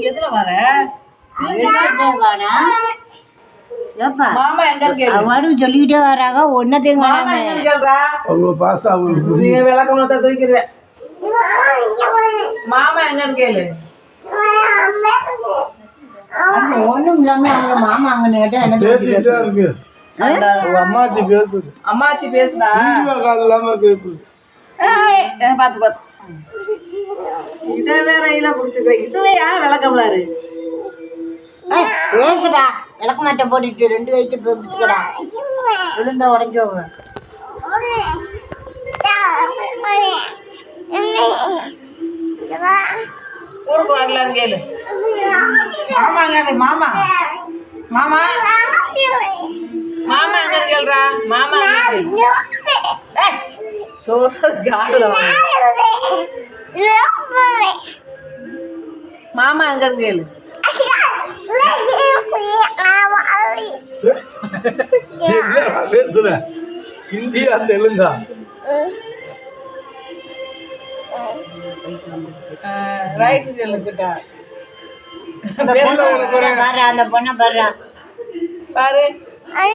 எதுல வர மாமா எங்க சொல்லிக்கிட்டே வராங்க ஒன்னத்தையும் விளக்கம் தூக்கிடுவேன். மாமா எங்கன்னு கேளு. ஒண்ணும் இல்லாம அவங்க மாமா அங்கன்னு கேட்டா என்ன அம்மாச்சி பேசுது. அம்மாச்சி பேசுதா இல்லாம பேசுது. பாத்து பாத்து இதை வேற இல குடிச்சுக்கிறேன். இதுவே ஏன் விளக்கம்லாரு பேசுடா விளக்க மாட்டை போட்டுட்டு 2 வயிற்று பிடிச்சுக்கடா விழுந்தா உடஞ்சோங்க. ஊருக்கு வரலான்னு கேளு. மாமா எங்க மாமா மாமா மாமா எங்கன்னு கேளுடா. மாமா சோறு காடுல வாங்க. மாமா எங்கன்னு கேளு. பேசுற இந்தியா தெலுங்கா ரைட் கேளுக்கிட்ட அந்த பொண்ணை பாரு பாரு.